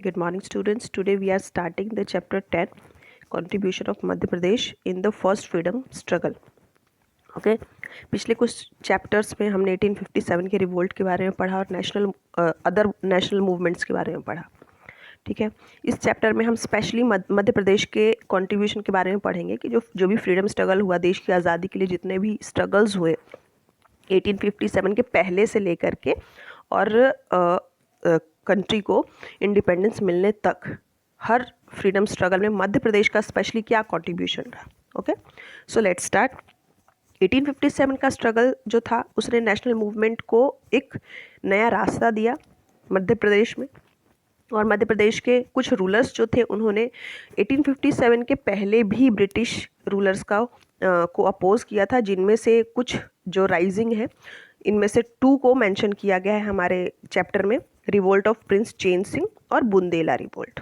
Good morning, students. Today we are starting the chapter 10, contribution of Madhya Pradesh in the first freedom struggle. Okay पिछले कुछ chapters में हमने 1857 के revolt के बारे में पढ़ा और अदर नेशनल मूवमेंट्स के बारे में पढ़ा. ठीक है, इस चैप्टर में हम स्पेशली मध्य प्रदेश के कंट्रीब्यूशन के बारे में पढ़ेंगे कि जो भी फ्रीडम स्ट्रगल हुआ, देश की आज़ादी के लिए जितने भी स्ट्रगल्स हुए 1857 के पहले से लेकर के और कंट्री को इंडिपेंडेंस मिलने तक हर फ्रीडम स्ट्रगल में मध्य प्रदेश का स्पेशली क्या कंट्रीब्यूशन रहा. Okay, so let's start. 1857 का स्ट्रगल जो था उसने नेशनल मूवमेंट को एक नया रास्ता दिया मध्य प्रदेश में. और मध्य प्रदेश के कुछ रूलर्स जो थे उन्होंने 1857 के पहले भी ब्रिटिश रूलर्स को अपोज किया था, जिनमें से कुछ जो राइजिंग है इनमें से 2 को मेंशन किया गया है हमारे चैप्टर में, रिवोल्ट ऑफ प्रिंस चैन सिंह और बुंदेला रिवोल्ट.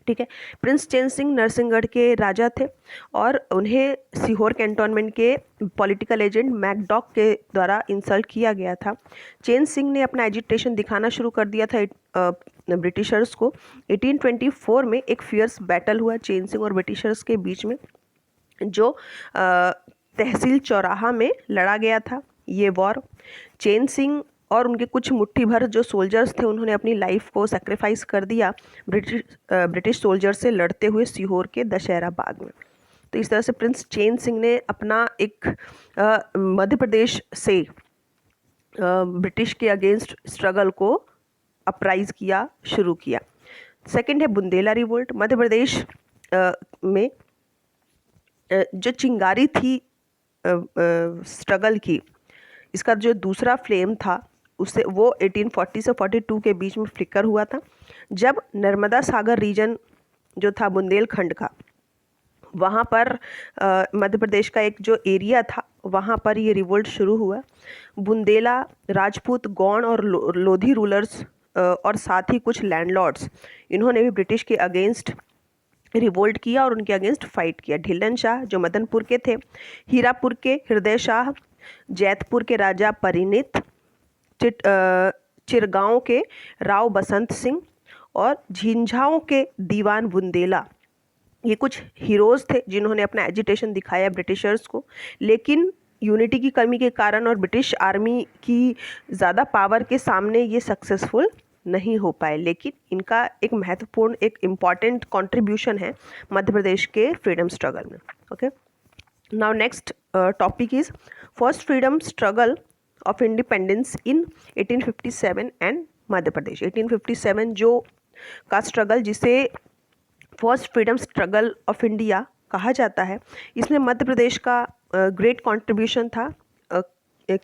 ठीक है, प्रिंस चैन सिंह नरसिंहगढ़ के राजा थे और उन्हें सीहोर कैंटोनमेंट के पॉलिटिकल एजेंट मैकडॉक के द्वारा इंसल्ट किया गया था. चैन सिंह ने अपना एजिटेशन दिखाना शुरू कर दिया था ब्रिटिशर्स को. 1824 में एक फियर्स बैटल हुआ चैन सिंह और ब्रिटिशर्स के बीच में, जो तहसील चौराहा में लड़ा गया था. ये वॉर चैन सिंह और उनके कुछ मुट्ठी भर जो सोल्जर्स थे उन्होंने अपनी लाइफ को सेक्रीफाइस कर दिया ब्रिटिश सोल्जर से लड़ते हुए सीहोर के दशहरा बाग में. तो इस तरह से प्रिंस चैन सिंह ने अपना एक मध्य प्रदेश से ब्रिटिश के अगेंस्ट स्ट्रगल को अपराइज किया, शुरू किया. सेकंड है बुंदेला रिवोल्ट. मध्य प्रदेश में जो चिंगारी थी स्ट्रगल की, इसका जो दूसरा फ्लेम था उससे वो 1840 से 42 के बीच में फ्लिकर हुआ था, जब नर्मदा सागर रीजन जो था बुंदेलखंड का, वहाँ पर मध्य प्रदेश का एक जो एरिया था वहाँ पर ये रिवोल्ट शुरू हुआ. बुंदेला, राजपूत, गौड़ और लोधी रूलर्स और साथ ही कुछ लैंडलॉर्ड्स, इन्होंने भी ब्रिटिश के अगेंस्ट रिवोल्ट किया और उनके अगेंस्ट फाइट किया. ढिल्लन शाह जो मदनपुर के थे, हीरापुर के हृदय शाह, जैतपुर के राजा परिणित, चिरगांव के राव बसंत सिंह और झिंझाओं के दीवान बुंदेला, ये कुछ हीरोज़ थे जिन्होंने अपना एजिटेशन दिखाया ब्रिटिशर्स को. लेकिन यूनिटी की कमी के कारण और ब्रिटिश आर्मी की ज़्यादा पावर के सामने ये सक्सेसफुल नहीं हो पाए, लेकिन इनका एक महत्वपूर्ण, एक इम्पॉर्टेंट कंट्रीब्यूशन है मध्य प्रदेश के फ्रीडम स्ट्रगल में. Okay, now next topic is first freedom struggle of independence in 1857 and Madhya Pradesh. 1857 जो का स्ट्रगल, जिसे first freedom struggle of India कहा जाता है, इसमें मध्य प्रदेश का ग्रेट कंट्रीब्यूशन था.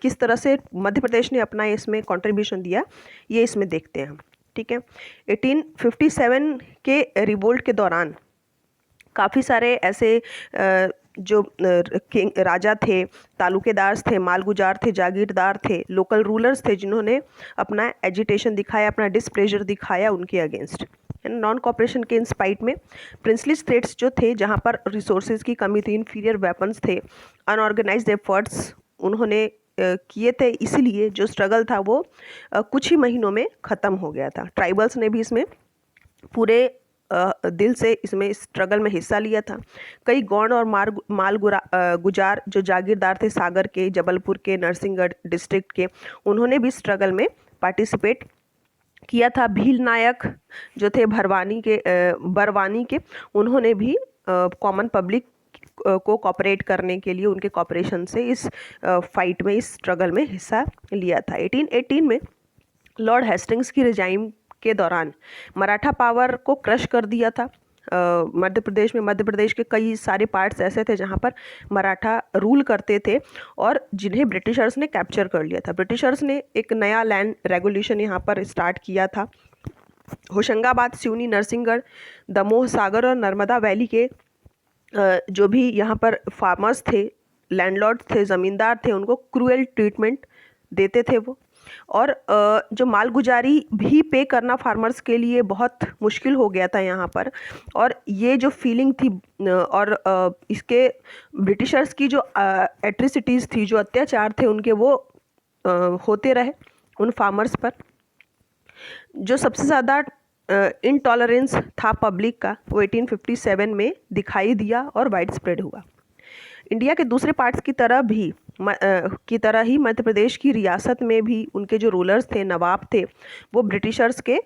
किस तरह से मध्य प्रदेश ने अपना इसमें कंट्रीब्यूशन दिया ये इसमें देखते हैं. ठीक है, 1857 के रिवोल्ट के दौरान काफ़ी सारे ऐसे जो राजा थे, तालुकेदार थे, मालगुजार थे, जागीरदार थे, लोकल रूलर्स थे, जिन्होंने अपना एजिटेशन दिखाया, अपना डिसप्लेजर दिखाया उनके अगेंस्ट. नॉन कॉपरेशन के इंस्पाइट में प्रिंसली स्टेट्स जो थे, जहाँ पर रिसोर्सेज की कमी थी, इन्फीरियर वेपन्स थे, अनऑर्गेनाइज्ड एफर्ट्स उन्होंने किए थे, इसीलिए जो स्ट्रगल था वो कुछ ही महीनों में ख़त्म हो गया था. ट्राइबल्स ने भी इसमें पूरे दिल से इसमें स्ट्रगल में हिस्सा लिया था. कई गौड़ और गुजार जो जागीरदार थे सागर के, जबलपुर के, नरसिंहगढ़ डिस्ट्रिक्ट के, उन्होंने भी स्ट्रगल में पार्टिसिपेट किया था. भील नायक जो थे बरवानी के, उन्होंने भी कॉमन पब्लिक को कॉपरेट करने के लिए उनके कॉपरेशन से इस फाइट में, इस स्ट्रगल में हिस्सा लिया था. 1818 में लॉर्ड हेस्टिंग्स की रिजाइम के दौरान मराठा पावर को क्रश कर दिया था मध्य प्रदेश में. मध्य प्रदेश के कई सारे पार्ट्स ऐसे थे जहाँ पर मराठा रूल करते थे और जिन्हें ब्रिटिशर्स ने कैप्चर कर लिया था. ब्रिटिशर्स ने एक नया लैंड रेगुलेशन यहाँ पर स्टार्ट किया था. होशंगाबाद, सिवनी, नरसिंहगढ़, दमोह, सागर और नर्मदा वैली के जो भी यहाँ पर फार्मर्स थे, लैंडलॉर्ड थे, ज़मींदार थे, उनको क्रूएल ट्रीटमेंट देते थे वो. और जो मालगुजारी भी पे करना फार्मर्स के लिए बहुत मुश्किल हो गया था यहाँ पर. और ये जो फीलिंग थी और इसके ब्रिटिशर्स की जो एट्रिसिटीज़ थी, जो अत्याचार थे उनके, वो होते रहे उन फार्मर्स पर. जो सबसे ज़्यादा इनटॉलरेंस था पब्लिक का, वो 1857 में दिखाई दिया और वाइड स्प्रेड हुआ। इंडिया के दूसरे पार्ट्स की तरह ही मध्य प्रदेश की रियासत में भी उनके जो रूलर्स थे, नवाब थे, वो ब्रिटिशर्स के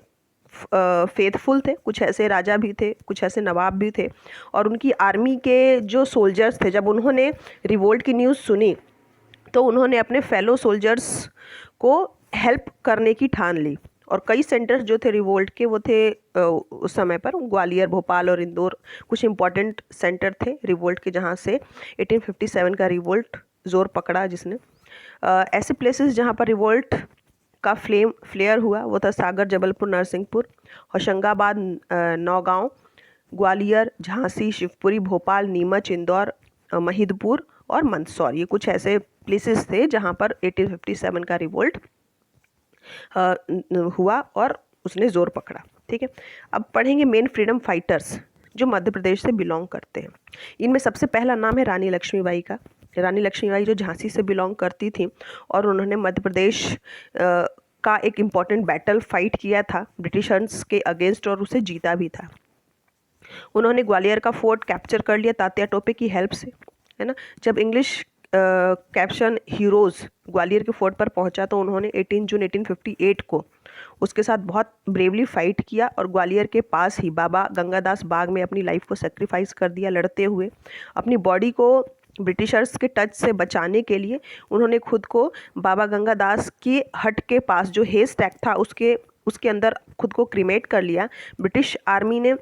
फेथफुल थे। कुछ ऐसे राजा भी थे, कुछ ऐसे नवाब भी थे। और उनकी आर्मी के जो सोल्जर्स थे, जब उन्होंने रिवोल्ट की न्यूज़ सुनी तो उन्होंने अपने फेलो सोल्जर्स को हेल्प करने की ठान ली। और कई सेंटर्स जो थे रिवोल्ट के, वो थे उस समय पर ग्वालियर, भोपाल और इंदौर कुछ इंपॉर्टेंट सेंटर थे रिवोल्ट के, जहाँ से 1857 का रिवोल्ट ज़ोर पकड़ा जिसने। ऐसे प्लेसेस जहाँ पर रिवोल्ट का फ्लेयर हुआ वो था सागर, जबलपुर, नरसिंहपुर, होशंगाबाद, नौगांव, ग्वालियर, झांसी, शिवपुरी, भोपाल, नीमच, इंदौर, महिदपुर और मंदसौर। ये कुछ ऐसे प्लेसेस थे जहाँ पर 1857 का रिवोल्ट हुआ और उसने ज़ोर पकड़ा। ठीक है, अब पढ़ेंगे मेन फ्रीडम फाइटर्स जो मध्य प्रदेश से बिलोंग करते हैं। इनमें सबसे पहला नाम है रानी लक्ष्मीबाई का। रानी लक्ष्मीबाई जो झांसी से बिलोंग करती थी और उन्होंने मध्य प्रदेश का एक इम्पॉर्टेंट बैटल फाइट किया था ब्रिटिशर्स के अगेंस्ट और उसे जीता भी था। उन्होंने ग्वालियर का फोर्ट कैप्चर कर लिया तात्या टोपे की हेल्प से, है ना। जब इंग्लिश कैप्शन हीरोज़ ग्वालियर के फोर्ट पर पहुंचा तो उन्होंने 18 जून 1858 को उसके साथ बहुत ब्रेवली फाइट किया और ग्वालियर के पास ही बाबा गंगादास बाग में अपनी लाइफ को सेक्रीफाइस कर दिया लड़ते हुए। अपनी बॉडी को ब्रिटिशर्स के टच से बचाने के लिए उन्होंने खुद को बाबा गंगादास की हट के पास जो हेज टैग था उसके अंदर खुद को क्रीमेट कर लिया। ब्रिटिश आर्मी ने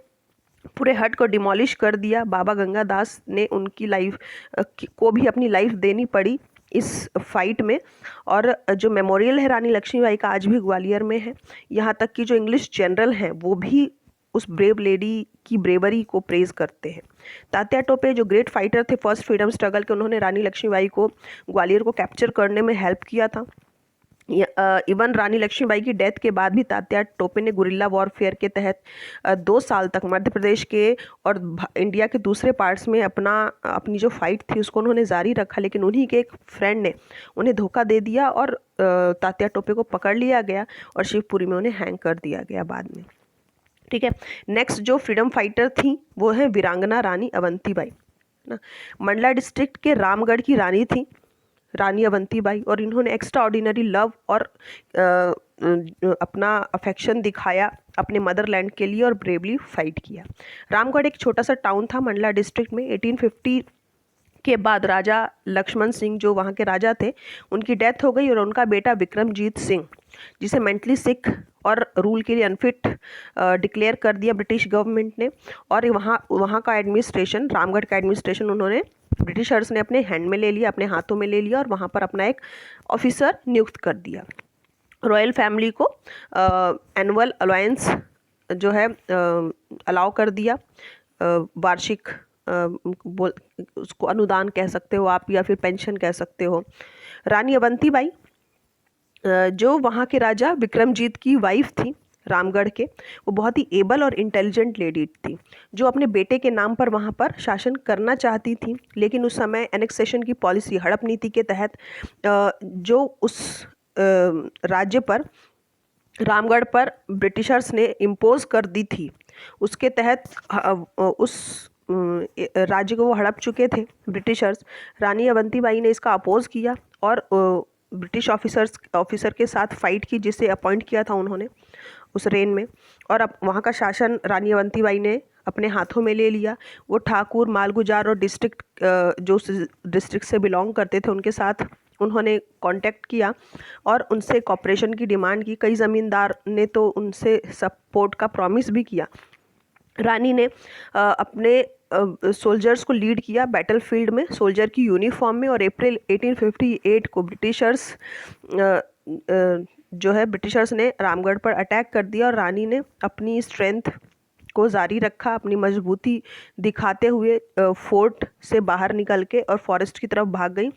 पूरे हट को डिमोलिश कर दिया। बाबा गंगादास ने उनकी लाइफ को भी अपनी लाइफ देनी पड़ी इस फाइट में। और जो मेमोरियल है रानी लक्ष्मीबाई का आज भी ग्वालियर में है। यहाँ तक कि जो इंग्लिश जनरल हैं वो भी उस ब्रेव लेडी की ब्रेवरी को प्रेज करते हैं। तात्या टोपे जो ग्रेट फाइटर थे फर्स्ट फ्रीडम स्ट्रगल के, उन्होंने रानी लक्ष्मीबाई को ग्वालियर को कैप्चर करने में हेल्प किया था। इवन रानी लक्ष्मीबाई की डेथ के बाद भी तात्या टोपे ने गुरिल्ला वॉरफेयर के तहत 2 साल तक मध्य प्रदेश के और इंडिया के दूसरे पार्ट्स में अपनी जो फाइट थी उसको उन्होंने जारी रखा। लेकिन उन्हीं के एक फ्रेंड ने उन्हें धोखा दे दिया और तात्या टोपे को पकड़ लिया गया और शिवपुरी में उन्हें हैंग कर दिया गया बाद में। ठीक है, नेक्स्ट जो फ्रीडम फाइटर थी वो है वीरांगना रानी अवंतीबाई ना। मंडला डिस्ट्रिक्ट के रामगढ़ की रानी थी रानी अवंतीबाई और इन्होंने एक्स्ट्रा ऑर्डिनरी लव और अपना अफेक्शन दिखाया अपने मदरलैंड के लिए और ब्रेवली फाइट किया। रामगढ़ एक छोटा सा टाउन था मंडला डिस्ट्रिक्ट में। 1850 के बाद राजा लक्ष्मण सिंह जो वहाँ के राजा थे उनकी डेथ हो गई और उनका बेटा विक्रमजीत सिंह, जिसे मेंटली सिक और रूल के लिए अनफिट डिक्लेयर कर दिया ब्रिटिश गवर्नमेंट ने। और वहाँ का एडमिनिस्ट्रेशन, रामगढ़ का एडमिनिस्ट्रेशन उन्होंने ब्रिटिशर्स ने अपने हैंड में ले लिया, अपने हाथों में ले लिया और वहाँ पर अपना एक ऑफिसर नियुक्त कर दिया। रॉयल फैमिली को एनुअल अलाउंस जो है अलाउ कर दिया, वार्षिक उसको अनुदान कह सकते हो आप या फिर पेंशन कह सकते हो। रानी अवंतीबाई जो वहाँ के राजा विक्रमजीत की वाइफ थी रामगढ़ के, वो बहुत ही एबल और इंटेलिजेंट लेडी थी जो अपने बेटे के नाम पर वहाँ पर शासन करना चाहती थी। लेकिन उस समय एनेक्सेशन की पॉलिसी, हड़प नीति के तहत जो उस राज्य पर रामगढ़ पर ब्रिटिशर्स ने इम्पोज कर दी थी, उसके तहत उस राज्य को वो हड़प चुके थे ब्रिटिशर्स। रानी अवंतीबाई ने इसका अपोज किया और ब्रिटिश ऑफिसर के साथ फाइट की जिसे अपॉइंट किया था उन्होंने उस रेन में। और अब वहाँ का शासन रानी अवंतीबाई ने अपने हाथों में ले लिया। वो ठाकुर, मालगुजार और जो डिस्ट्रिक्ट से बिलोंग करते थे उनके साथ उन्होंने कांटेक्ट किया और उनसे कॉपरेशन की डिमांड की। कई ज़मींदार ने तो उनसे सपोर्ट का प्रॉमिस भी किया। रानी ने अपने सोल्जर्स को लीड किया बैटलफील्ड में सोल्जर की यूनिफॉर्म में। और अप्रैल 1858 को ब्रिटिशर्स ने रामगढ़ पर अटैक कर दिया और रानी ने अपनी स्ट्रेंथ को जारी रखा, अपनी मजबूती दिखाते हुए फोर्ट से बाहर निकल के और फॉरेस्ट की तरफ भाग गई।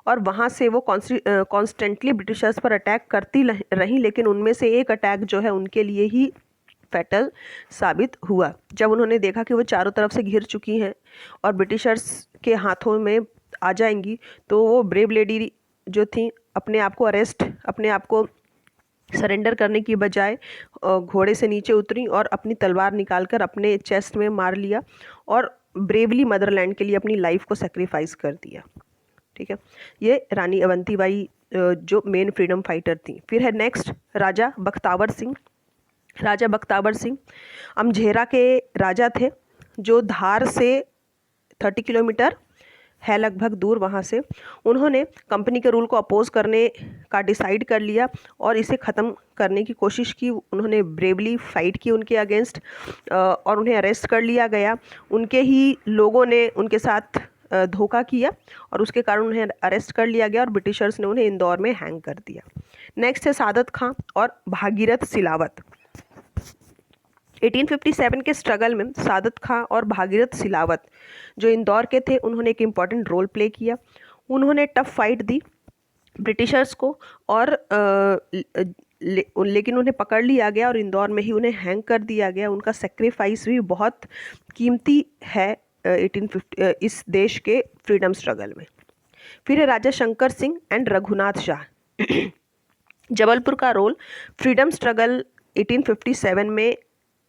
और वहाँ से वो कॉन्स्टेंटली ब्रिटिशर्स पर अटैक करती रही, लेकिन उनमें से एक अटैक जो है उनके लिए ही फैटल साबित हुआ। जब उन्होंने देखा कि वो चारों तरफ से घिर चुकी हैं और ब्रिटिशर्स के हाथों में आ जाएंगी, तो वो ब्रेव लेडी जो थी अपने आप को सरेंडर करने की बजाय घोड़े से नीचे उतरी और अपनी तलवार निकालकर अपने चेस्ट में मार लिया और ब्रेवली मदरलैंड के लिए अपनी लाइफ को सेक्रीफाइस कर दिया। ठीक है, ये रानी अवंतीबाई जो मेन फ्रीडम फाइटर थी। फिर है नेक्स्ट राजा बख्तावर सिंह। राजा बख्तावर सिंह अमझेरा के राजा थे, जो धार से 30 किलोमीटर है लगभग दूर वहाँ से। उन्होंने कंपनी के रूल को अपोज करने का डिसाइड कर लिया और इसे ख़त्म करने की कोशिश की। उन्होंने ब्रेवली फाइट की उनके अगेंस्ट और उन्हें अरेस्ट कर लिया गया। उनके ही लोगों ने उनके साथ धोखा किया और उसके कारण उन्हें अरेस्ट कर लिया गया और ब्रिटिशर्स ने उन्हें इंदौर में हैंग कर दिया। नेक्स्ट है सादत खां और भागीरथ सिलावत। 1857 के स्ट्रगल में सादत खां और भागीरथ सिलावत जो इंदौर के थे, उन्होंने एक इम्पॉर्टेंट रोल प्ले किया। उन्होंने टफ फाइट दी ब्रिटिशर्स को और लेकिन उन्हें पकड़ लिया गया और इंदौर में ही उन्हें हैंग कर दिया गया। उनका सेक्रीफाइस भी बहुत कीमती है 1850 इस देश के फ्रीडम स्ट्रगल में। फिर है राजा शंकर सिंह एंड रघुनाथ शाह। जबलपुर का रोल फ्रीडम स्ट्रगल 1857 में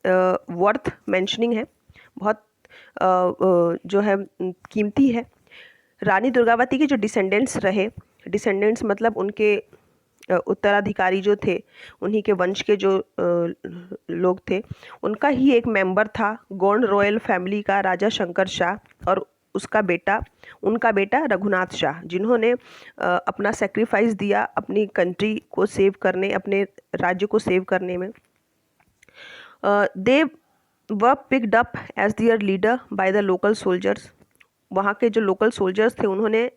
वर्थ मेंशनिंग है, बहुत जो है कीमती है। रानी दुर्गावती के जो डिसेंडेंट्स रहे, डिसेंडेंट्स मतलब उनके उत्तराधिकारी जो थे, उन्हीं के वंश के जो लोग थे, उनका ही एक मेंबर था गोंड रॉयल फैमिली का राजा शंकर शाह और उनका बेटा रघुनाथ शाह, जिन्होंने अपना सेक्रीफाइस दिया अपनी कंट्री को सेव करने, अपने राज्य को सेव करने में। They were picked up as their leader by the local soldiers. वहाँ के जो लोकल सोल्जर्स थे, उन्होंने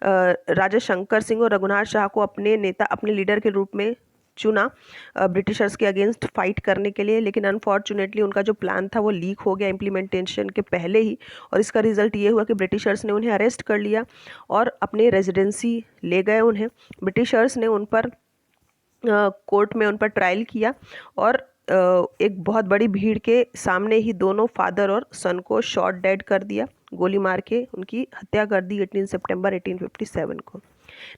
राजा शंकर सिंह और रघुनाथ शाह को अपने नेता, अपने लीडर के रूप में चुना ब्रिटिशर्स के अगेंस्ट फाइट करने के लिए। लेकिन अनफॉर्चुनेटली उनका जो प्लान था वो लीक हो गया इम्प्लीमेंटेशन के पहले ही, और इसका रिजल्ट ये हुआ कि ब्रिटिशर्स ने उन्हें अरेस्ट कर लिया और अपने रेजिडेंसी ले गए उन्हें। ब्रिटिशर्स ने उन पर कोर्ट में उन पर ट्रायल किया और एक बहुत बड़ी भीड़ के सामने ही दोनों फादर और सन को शॉट डेड कर दिया, गोली मार के उनकी हत्या कर दी 18 सितंबर 1857 को।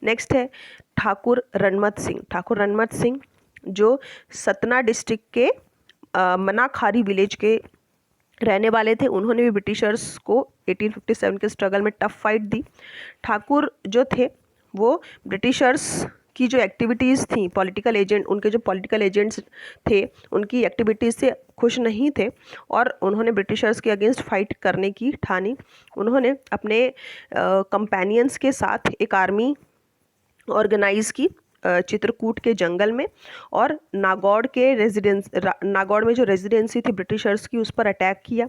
नेक्स्ट है ठाकुर रणमत सिंह। ठाकुर रणमत सिंह जो सतना डिस्ट्रिक्ट के मनाखारी विलेज के रहने वाले थे, उन्होंने भी ब्रिटिशर्स को 1857 के स्ट्रगल में टफ फाइट दी। ठाकुर जो थे वो ब्रिटिशर्स की जो एक्टिविटीज़ थी, पॉलिटिकल एजेंट, उनके जो पॉलिटिकल एजेंट्स थे उनकी एक्टिविटीज़ से खुश नहीं थे और उन्होंने ब्रिटिशर्स के अगेंस्ट फाइट करने की ठानी। उन्होंने अपने कंपेनियंस के साथ एक आर्मी ऑर्गेनाइज की चित्रकूट के जंगल में और नागौर में जो रेजिडेंसी थी ब्रिटिशर्स की, उस पर अटैक किया।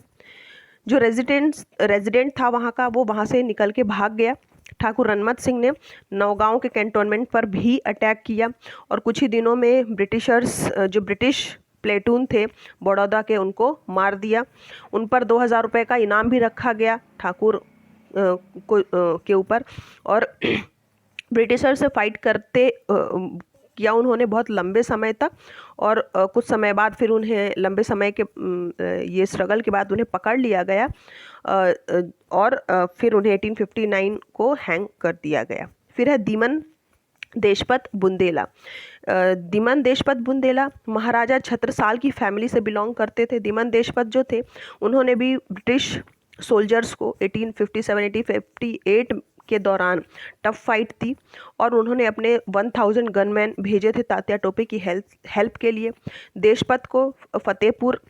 जो रेजिडेंट था वहाँ का, वो वहाँ से निकल के भाग गया। ठाकुर रणमत सिंह ने नौगांव के कैंटोनमेंट पर भी अटैक किया और कुछ ही दिनों में जो ब्रिटिश प्लेटून थे बड़ौदा के, उनको मार दिया। उन पर 2000 रुपये का इनाम भी रखा गया ठाकुर के ऊपर। और ब्रिटिशर से फाइट करते किया उन्होंने बहुत लंबे समय तक और कुछ समय बाद फिर उन्हें लंबे समय के ये स्ट्रगल के बाद उन्हें पकड़ लिया गया और फिर उन्हें 1859 को हैंग कर दिया गया। फिर है दीमन देशपत बुंदेला। दीमन देशपत बुंदेला महाराजा छत्रसाल की फैमिली से बिलोंग करते थे। दीमन देशपत जो थे उन्होंने भी ब्रिटिश सोल्जर्स को 1857-1858 के दौरान टफ फाइट थी और उन्होंने अपने 1000 गनमैन भेजे थे तात्या टोपे की हेल्प के लिए। देशपत को फतेहपुर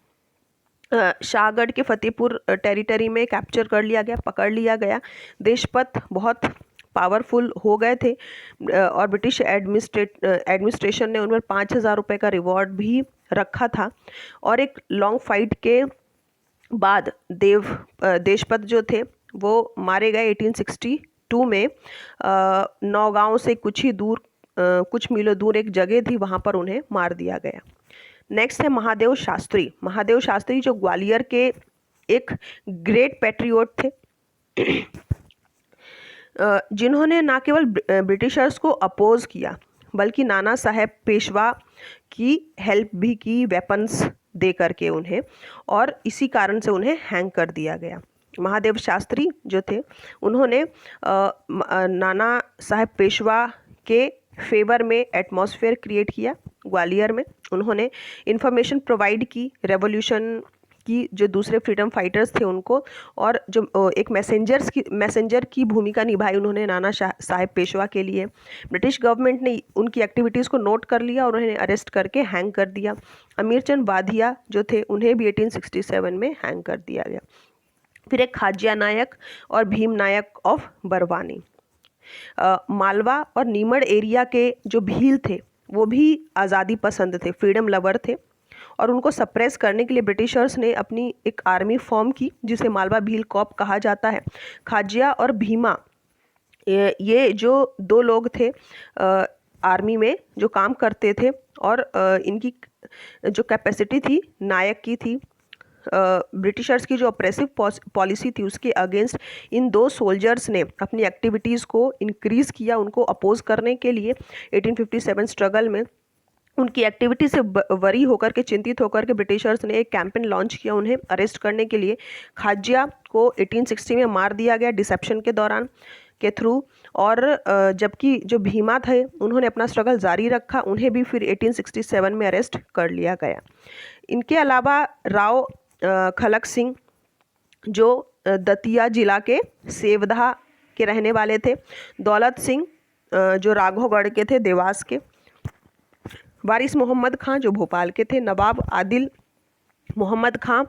शाहगढ़ के फतेहपुर टेरिटरी में कैप्चर कर लिया गया, पकड़ लिया गया। देशपत बहुत पावरफुल हो गए थे और ब्रिटिश एडमिनिस्ट्रेशन ने उन पर 5000 रुपये का रिवॉर्ड भी रखा था। और एक लॉन्ग फाइट के बाद देशपत जो थे वो मारे गए 1862 में। नौगांव से कुछ मीलों दूर एक जगह थी, वहाँ पर उन्हें मार दिया गया। नेक्स्ट है महादेव शास्त्री। महादेव शास्त्री जो ग्वालियर के एक ग्रेट पैट्रियोट थे जिन्होंने ना केवल ब्रिटिशर्स को अपोज किया बल्कि नाना साहेब पेशवा की हेल्प भी की वेपन्स दे करके उन्हें, और इसी कारण से उन्हें हैंग कर दिया गया। महादेव शास्त्री जो थे उन्होंने नाना साहेब पेशवा के फेवर में एटमॉस्फेयर क्रिएट किया ग्वालियर में। उन्होंने इंफॉर्मेशन प्रोवाइड की रेवोल्यूशन की जो दूसरे फ्रीडम फाइटर्स थे उनको, और जो एक मैसेंजर की भूमिका निभाई उन्होंने नाना साहेब पेशवा के लिए। ब्रिटिश गवर्नमेंट ने उनकी एक्टिविटीज़ को नोट कर लिया और उन्हें अरेस्ट करके हैंग कर दिया। अमीरचंद वाधिया जो थे उन्हें भी 1867 में हैंग कर दिया गया। फिर एक खाजिया नायक और भीम नायक ऑफ बरवानी। मालवा और नीमड़ एरिया के जो भील थे वो भी आज़ादी पसंद थे, फ्रीडम लवर थे, और उनको सप्रेस करने के लिए ब्रिटिशर्स ने अपनी एक आर्मी फॉर्म की जिसे मालवा भील कॉप कहा जाता है। खाजिया और भीमा ये जो दो लोग थे आर्मी में जो काम करते थे, और इनकी जो कैपेसिटी थी नायक की थी, ब्रिटिशर्स की जो ऑपरेसिव पॉलिसी थी उसके अगेंस्ट इन दो सोल्जर्स ने अपनी एक्टिविटीज़ को इंक्रीज़ किया। उनको अपोज करने के लिए 1857 स्ट्रगल में उनकी एक्टिविटी से वरी होकर के, चिंतित होकर के ब्रिटिशर्स ने एक कैंपेन लॉन्च किया उन्हें अरेस्ट करने के लिए। खाजिया को 1860 में मार दिया गया डिसेप्शन के दौरान के थ्रू, और जबकि जो भीमा थे उन्होंने अपना स्ट्रगल जारी रखा, उन्हें भी फिर 1867 में अरेस्ट कर लिया गया। इनके अलावा राव खलक सिंह जो दतिया जिला के सेवधा के रहने वाले थे, दौलत सिंह जो राघवगढ़ के थे, देवास के, वारिस मोहम्मद खां जो भोपाल के थे, नवाब आदिल मोहम्मद खां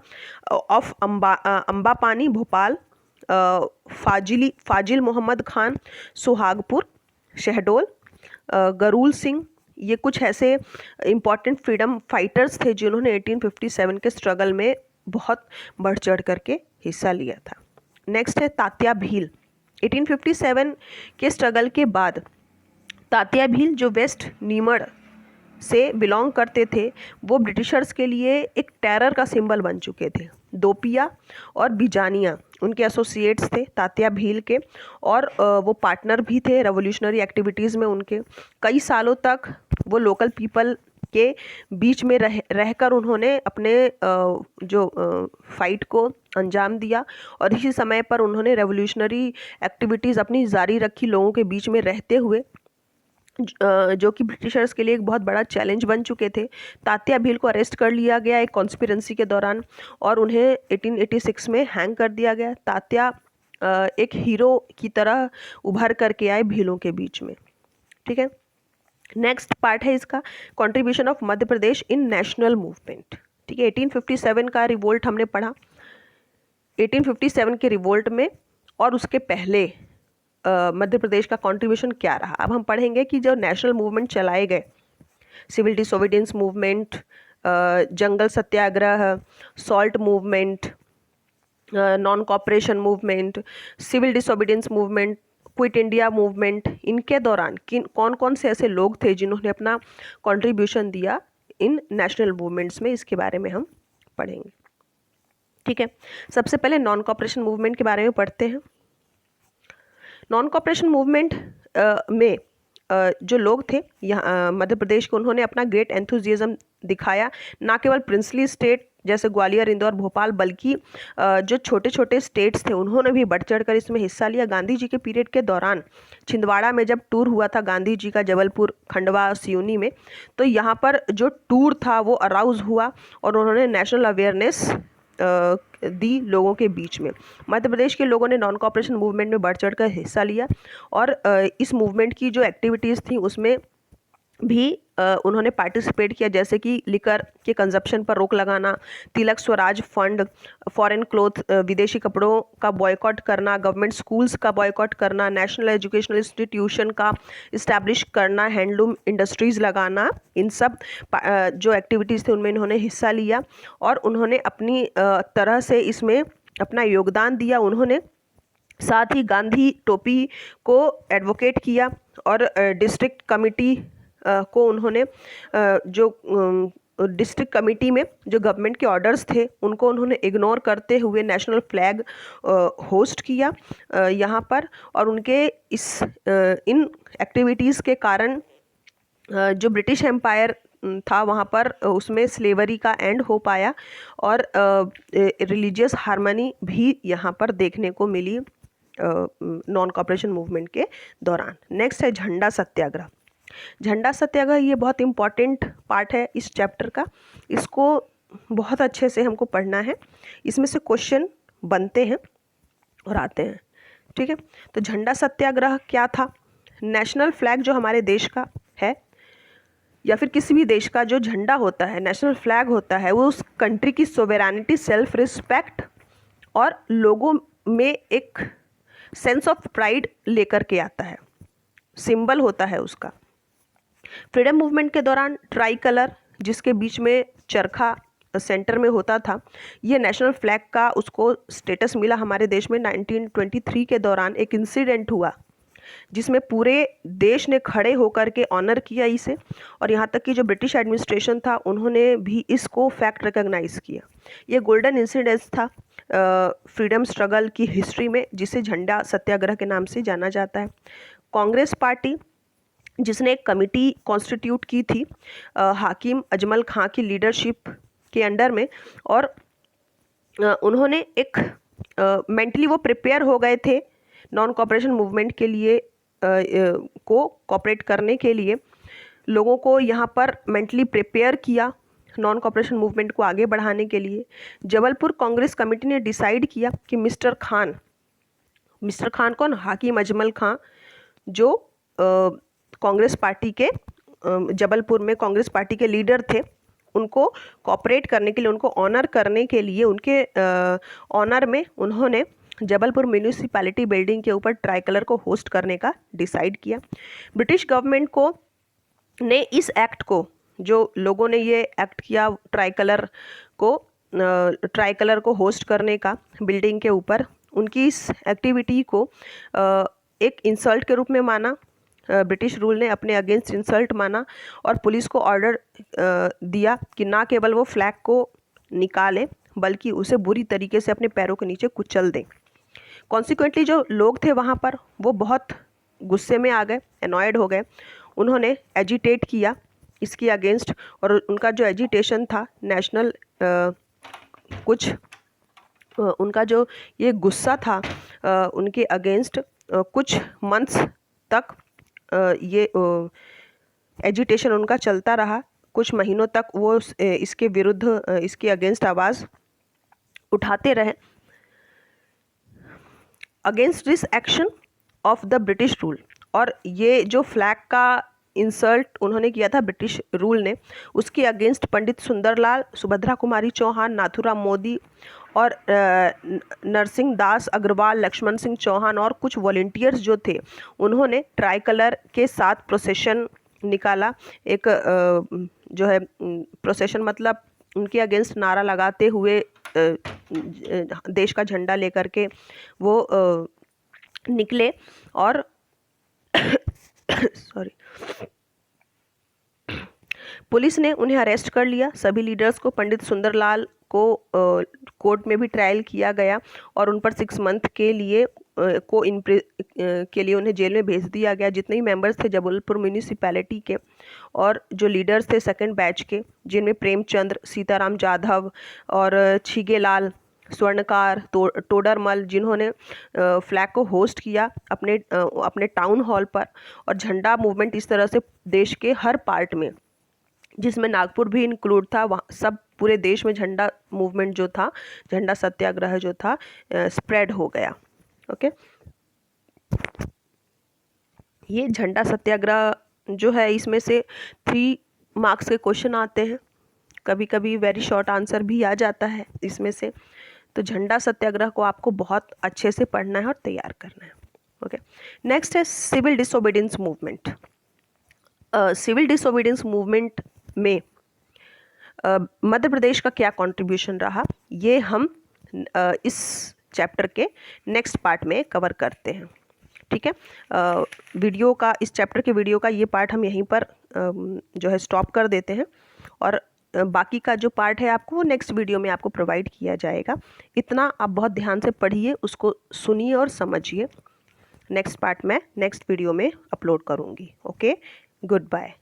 ऑफ अंबापानी भोपाल, फाजिल मोहम्मद खान सुहागपुर शहडोल, गरूल सिंह, ये कुछ ऐसे इम्पॉर्टेंट फ्रीडम फाइटर्स थे जिन्होंने 1857 के स्ट्रगल में बहुत बढ़ चढ़ करके हिस्सा लिया था। नेक्स्ट है तात्या भील। 1857 के स्ट्रगल के बाद तात्या भील जो वेस्ट नीमड़ से बिलोंग करते थे वो ब्रिटिशर्स के लिए एक टेरर का सिंबल बन चुके थे। दोपिया और बिजानिया उनके एसोसिएट्स थे तात्या भील के, और वो पार्टनर भी थे रेवोल्यूशनरी एक्टिविटीज़ में उनके। कई सालों तक वो लोकल पीपल के बीच में रहकर उन्होंने अपने जो फाइट को अंजाम दिया, और इसी समय पर उन्होंने रेवोल्यूशनरी एक्टिविटीज़ अपनी जारी रखी लोगों के बीच में रहते हुए, जो कि ब्रिटिशर्स के लिए एक बहुत बड़ा चैलेंज बन चुके थे। तात्या भील को अरेस्ट कर लिया गया एक कॉन्स्पिरेंसी के दौरान, और उन्हें 1886 में हैंग कर दिया गया। तात्या एक हीरो की तरह उभर करके आए भीलों के बीच में। ठीक है, नेक्स्ट पार्ट है इसका contribution of Madhya Pradesh in national movement. ठीक है, 1857 का रिवोल्ट हमने पढ़ा। 1857 के रिवोल्ट में और उसके पहले मध्य प्रदेश का कंट्रीब्यूशन क्या रहा। अब हम पढ़ेंगे कि जो नेशनल मूवमेंट चलाए गए, civil disobedience movement, Jungle Satyagraha, salt movement, non cooperation movement, civil disobedience movement, quit India movement, इनके दौरान कौन कौन से ऐसे लोग थे जिन्होंने अपना कंट्रीब्यूशन दिया इन नेशनल मूवमेंट्स में, इसके बारे में हम पढ़ेंगे। ठीक है, सबसे पहले नॉन कॉपरेशन मूवमेंट के बारे में पढ़ते हैं। नॉन कॉपरेशन मूवमेंट में जो लोग थे यहाँ मध्य प्रदेश के, उन्होंने अपना ग्रेट एंथुजियाज्म दिखाया, ना केवल प्रिंसली स्टेट जैसे ग्वालियर, इंदौर, भोपाल, बल्कि जो छोटे छोटे स्टेट्स थे उन्होंने भी बढ़ चढ़ कर इसमें हिस्सा लिया। गांधी जी के पीरियड के दौरान छिंदवाड़ा में जब टूर हुआ था गांधी जी का, जबलपुर, खंडवा, सिवनी में, तो यहाँ पर जो टूर था वो अराउज हुआ और उन्होंने नेशनल अवेयरनेस दी लोगों के बीच में। मध्य प्रदेश के लोगों ने नॉन कॉपरेशन मूवमेंट में बढ़ चढ़ कर हिस्सा लिया, और इस मूवमेंट की जो एक्टिविटीज़ थी उसमें भी उन्होंने पार्टिसिपेट किया, जैसे कि लिकर के कंजप्शन पर रोक लगाना, तिलक स्वराज फंड, फॉरेन क्लोथ, विदेशी कपड़ों का बॉयकॉट करना, गवर्नमेंट स्कूल्स का बॉयकॉट करना, नेशनल एजुकेशनल इंस्टीट्यूशन का इस्टेब्लिश करना, हैंडलूम इंडस्ट्रीज़ लगाना, इन सब जो एक्टिविटीज़ थे उनमें इन्होंने हिस्सा लिया और उन्होंने अपनी तरह से इसमें अपना योगदान दिया। उन्होंने साथ ही गांधी टोपी को एडवोकेट किया और डिस्ट्रिक्ट कमिटी को उन्होंने जो डिस्ट्रिक्ट कमिटी में जो गवर्नमेंट के ऑर्डर्स थे उनको उन्होंने इग्नोर करते हुए नेशनल फ्लैग होस्ट किया यहाँ पर, और उनके इन एक्टिविटीज़ के कारण जो ब्रिटिश एम्पायर था वहाँ पर उसमें स्लेवरी का एंड हो पाया और रिलीजियस हार्मनी भी यहाँ पर देखने को मिली नॉन कॉपरेशन मूवमेंट के दौरान। नेक्स्ट है झंडा सत्याग्रह। झंडा सत्याग्रह ये बहुत इम्पॉर्टेंट पार्ट है इस चैप्टर का, इसको बहुत अच्छे से हमको पढ़ना है, इसमें से क्वेश्चन बनते हैं और आते हैं। ठीक है, तो झंडा सत्याग्रह क्या था? नेशनल फ्लैग जो हमारे देश का है या फिर किसी भी देश का जो झंडा होता है, नेशनल फ्लैग होता है, वो उस कंट्री की सोवेरानिटी, सेल्फ रिस्पेक्ट और लोगों में एक सेंस ऑफ प्राइड लेकर के आता है, सिंबल होता है उसका। फ्रीडम मूवमेंट के दौरान ट्राई कलर जिसके बीच में चरखा सेंटर में होता था, ये नेशनल फ्लैग का उसको स्टेटस मिला हमारे देश में 1923 के दौरान। एक इंसिडेंट हुआ जिसमें पूरे देश ने खड़े होकर के ऑनर किया इसे, और यहाँ तक कि जो ब्रिटिश एडमिनिस्ट्रेशन था उन्होंने भी इसको फैक्ट रिकॉग्नाइज किया। ये गोल्डन इंसिडेंस था फ्रीडम स्ट्रगल की हिस्ट्री में, जिसे झंडा सत्याग्रह के नाम से जाना जाता है। कांग्रेस पार्टी जिसने एक कमिटी कॉन्स्टिट्यूट की थी हाकिम अजमल खां की लीडरशिप के अंडर में, और उन्होंने एक मेंटली वो प्रिपेयर हो गए थे नॉन कॉपरेशन मूवमेंट के लिए, को कॉपरेट करने के लिए लोगों को यहाँ पर मेंटली प्रिपेयर किया नॉन कॉपरेशन मूवमेंट को आगे बढ़ाने के लिए। जबलपुर कांग्रेस कमेटी ने डिसाइड किया कि मिस्टर खान कौन? हाकिम अजमल खां, जो कांग्रेस पार्टी के जबलपुर में कांग्रेस पार्टी के लीडर थे, उनको कॉपरेट करने के लिए, उनको ऑनर करने के लिए, उनके ऑनर में उन्होंने जबलपुर म्यूनिसिपैलिटी बिल्डिंग के ऊपर ट्राई कलर को होस्ट करने का डिसाइड किया। ब्रिटिश गवर्नमेंट को ने इस एक्ट को, जो लोगों ने ये एक्ट किया ट्राई कलर को होस्ट करने का बिल्डिंग के ऊपर, उनकी इस एक्टिविटी को एक इंसल्ट के रूप में माना। ब्रिटिश रूल ने अपने अगेंस्ट इंसल्ट माना और पुलिस को ऑर्डर दिया कि ना केवल वो फ्लैग को निकालें बल्कि उसे बुरी तरीके से अपने पैरों के नीचे कुचल दें। कॉन्सिक्वेंटली जो लोग थे वहाँ पर वो बहुत गुस्से में आ गए, एनॉयड हो गए। उन्होंने एजिटेट किया इसके अगेंस्ट, और उनका जो एजिटेशन था नेशनल उनका जो ये गुस्सा था उनके अगेंस्ट कुछ मंथ्स तक ये एजिटेशन उनका चलता रहा। कुछ महीनों तक वो इसके विरुद्ध, इसके अगेंस्ट आवाज़ उठाते रहे। Against this action of the British rule, और ये जो फ्लैग का इंसल्ट उन्होंने किया था ब्रिटिश रूल ने, उसके अगेंस्ट पंडित सुंदरलाल, सुभद्रा कुमारी चौहान, नाथुराम मोदी और नरसिंह दास अग्रवाल, लक्ष्मण सिंह चौहान और कुछ वॉलंटियर्स जो थे, उन्होंने ट्राई कलर के साथ प्रोसेशन निकाला। एक जो है प्रोसेशन मतलब उनके अगेंस्ट नारा लगाते हुए देश का झंडा लेकर के वो निकले, और सॉरी, पुलिस ने उन्हें अरेस्ट कर लिया, सभी लीडर्स को। पंडित सुंदरलाल को कोर्ट में भी ट्रायल किया गया और उन पर 6 मंथ के लिए उन्हें जेल में भेज दिया गया। जितने ही मेंबर्स थे जबलपुर म्यूनिसिपैलिटी के और जो लीडर्स थे सेकंड बैच के, जिनमें प्रेमचंद्र, सीताराम जाधव और छिगेलाल, स्वर्णकार, टोडरमल, जिन्होंने फ्लैग को होस्ट किया अपने टाउन हॉल पर, और झंडा मूवमेंट इस तरह से देश के हर पार्ट में, जिसमें नागपुर भी इंक्लूड था, वहाँ सब पूरे देश में झंडा मूवमेंट जो था, झंडा सत्याग्रह जो था, स्प्रेड हो गया। ओके, ये झंडा सत्याग्रह जो है, इसमें से 3 मार्क्स के क्वेश्चन आते हैं, कभी कभी वेरी शॉर्ट आंसर भी आ जाता है इसमें से। तो झंडा सत्याग्रह को आपको बहुत अच्छे से पढ़ना है और तैयार करना है। ओके, नेक्स्ट है civil disobedience movement. Civil disobedience movement में मध्य प्रदेश का क्या कंट्रीब्यूशन रहा, ये हम इस चैप्टर के नेक्स्ट पार्ट में कवर करते हैं। ठीक है, वीडियो का, इस चैप्टर के वीडियो का ये पार्ट हम यहीं पर जो है स्टॉप कर देते हैं, और बाकी का जो पार्ट है आपको वो नेक्स्ट वीडियो में आपको प्रोवाइड किया जाएगा। इतना आप बहुत ध्यान से पढ़िए, उसको सुनिए और समझिए। नेक्स्ट पार्ट मैं नेक्स्ट वीडियो में अपलोड करूँगी। Okay, good bye.